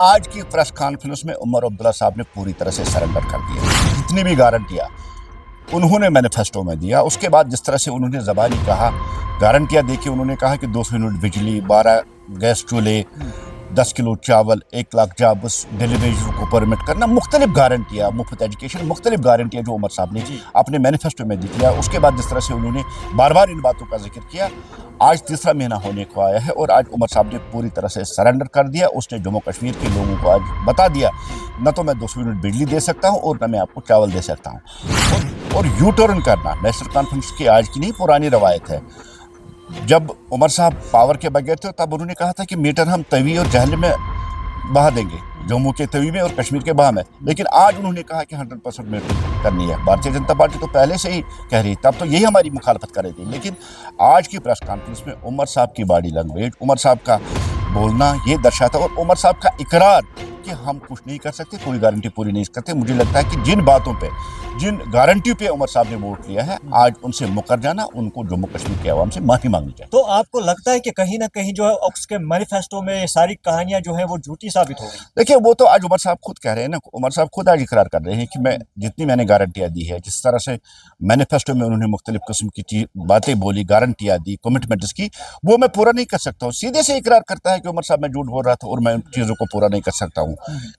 आज की press conference में उमर अब्दुल्ला साहब ने पूरी तरह से सरेंडर कर दिया। जितनी भी गारंटियाँ उन्होंने मैनिफेस्टो में दिया, उसके बाद जिस तरह से उन्होंने ज़बानी कहा, गारंटियाँ दे के उन्होंने कहा कि 200 यूनिट बिजली, 12 गैस चूल्हे, 10 किलो चावल, 1 लाख जॉब्स, डिलीवरीज को परमिट करना, मुख्तलिफ गारंटियाँ, मुफ्त एजुकेशन, मुख्तलिफ गारंटियाँ जो उमर साहब ने अपने मैनिफेस्टो में दी किया। उसके बाद जिस तरह से उन्होंने बार बार इन बातों का जिक्र किया, आज तीसरा महीना होने को आया है और आज उमर साहब ने पूरी तरह से सरेंडर कर दिया। उसने जम्मू कश्मीर के लोगों को आज बता दिया, न तो मैं 200 यूनिट बिजली दे सकता हूँ और न मैं आपको चावल दे सकता हूँ। और यू टर्न करना नेशनल कॉन्फ्रेंस की आज की नहीं, पुरानी रवायत है। जब उमर साहब पावर के बगैर थे तब उन्होंने कहा था कि मीटर हम तवी और जहल में बहा देंगे, जम्मू के तवी में और कश्मीर के बहा में। लेकिन आज उन्होंने कहा कि 100% मीटर करनी है। भारतीय जनता पार्टी तो पहले से ही कह रही, तब तो यही हमारी मुखालफत कर रही थी। लेकिन आज की प्रेस कॉन्फ्रेंस में उमर साहब की बॉडी लैंग्वेज, उमर साहब का बोलना ये दर्शाता और उमर साहब का इकरार कि हम कुछ नहीं कर सकते, कोई गारंटी पूरी नहीं करते। मुझे लगता है कि जिन बातों पे, जिन गारंटी पे उमर साहब ने वोट लिया है, आज उनसे मुकर जाना, उनको जम्मू कश्मीर के आवाम से माफी मांगनी चाहिए। तो आपको लगता है कि कहीं ना कहीं जो है उसके मैनिफेस्टो में ये सारी कहानियां जो है वो झूठी साबित हो गई? देखिए, वो तो आज उमर साहब खुद कह रहे हैं ना, उमर साहब खुद आज इकरार कर रहे हैं कि मैं जितनी मैंने गारंटियां दी है, जिस तरह से मैनिफेस्टो में उन्होंने मुख्तलिफ किस्म की बातें बोली, गारंटियां दी, कमिटमेंट्स की, वो मैं पूरा नहीं कर सकता हूँ। सीधे से इकरार करता है कि उमर साहब मैं झूठ बोल रहा था और मैं उन चीज़ों को पूरा नहीं कर सकता हूँ।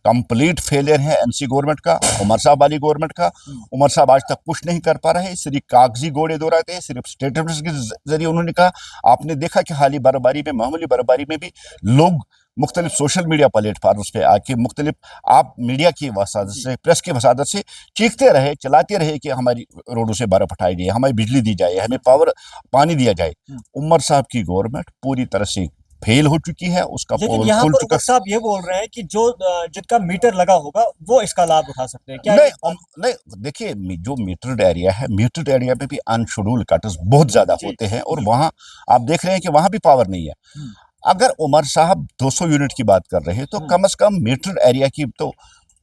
कंप्लीट फेलियर है एनसी गवर्नमेंट का, उमर साहब वाली गवर्नमेंट का। उमर साहब आज तक कुछ नहीं कर पा रहे, सिर्फ कागजी घोड़े दौड़ाते हैं, सिर्फ स्टेटमेंट्स के जरिए। उन्होंने कहा, आपने देखा कि हाल ही बर्फबारी में, मामूली बर्फबारी में भी लोग मुख्तलिफ सोशल मीडिया प्लेटफार्म्स पे आके मुख्तलिफ आप मीडिया की वसादत से, प्रेस की वसादत से चीखते रहे, चलाते रहे कि हमारी रोडों से बर्फ हटाई जाए, हमें बिजली दी जाए, हमें पानी दिया जाए। उमर साहब की गवर्नमेंट पूरी तरह से फेल हो चुकी है, उसका लेकिन पोल यहाँ खुल पर चुका। उमर साहब ये बोल रहे हैं कि जो जिनका मीटर लगा होगा वो इसका लाभ उठा सकते हैं, क्या नहीं ये बात? नहीं, देखिए, जो मीटर्ड एरिया है, मीटर्ड एरिया में भी अनशेड्यूल्ड कटर्स बहुत ज्यादा जी होते हैं और वहाँ आप देख रहे हैं कि वहाँ भी पावर नहीं है। अगर उमर साहब 200 यूनिट की बात कर रहे हैं तो कम से कम मीटर्ड एरिया की तो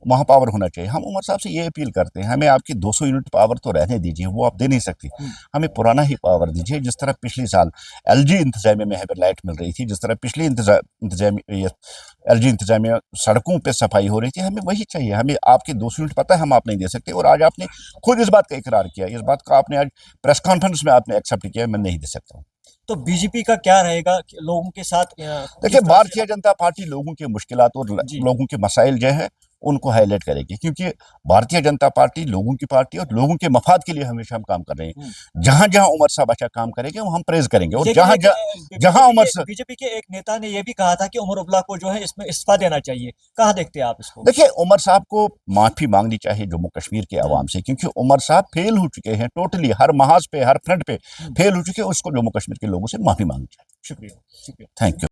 वहाँ पावर होना चाहिए। हम उमर साहब से ये अपील करते हैं, हमें आपकी 200 यूनिट पावर तो रहने दीजिए, वो आप दे नहीं सकती, हमें पुराना ही पावर दीजिए। जिस तरह पिछले साल एलजी इंतजामिया में हमें लाइट मिल रही थी, जिस तरह पिछली एलजी इंतजामिया सड़कों पे सफाई हो रही थी, हमें वही चाहिए। हमें आपके 200 यूनिट पता है हम आप नहीं दे सकते, और आज आपने खुद इस बात का इकरार किया, इस बात का आपने आज प्रेस कॉन्फ्रेंस में आपने एक्सेप्ट किया, मैं नहीं दे सकता हूँ। तो बीजेपी का क्या रहेगा कि लोगों के साथ देखिए, भारतीय जनता पार्टी लोगों के मुश्किलात और जी लोगों के मसाइल जो है उनको हाईलाइट करेगी, क्योंकि भारतीय जनता पार्टी लोगों की पार्टी और लोगों के मफाद के लिए हमेशा हम काम कर रहे हैं। जहां जहां उमर साहब अच्छा काम करेंगे वो हम प्रेज करेंगे, और लेकिन जहां जहां उमर साहब, बीजेपी के एक नेता ने यह भी कहा था कि उमर अब्दुल्ला को जो है इसमें इस्तीफा देना चाहिए। कहाँ देखते हैं आप इसको? देखिए, उमर साहब को माफी मांगनी चाहिए जम्मू कश्मीर के आवाम से, क्योंकि उमर साहब फेल हो चुके हैं टोटली, हर महाज पे, हर फ्रंट पे फेल हो चुके हैं। उसको जम्मू कश्मीर के लोगों से माफी मांगनी चाहिए। शुक्रिया, शुक्रिया। Thank you.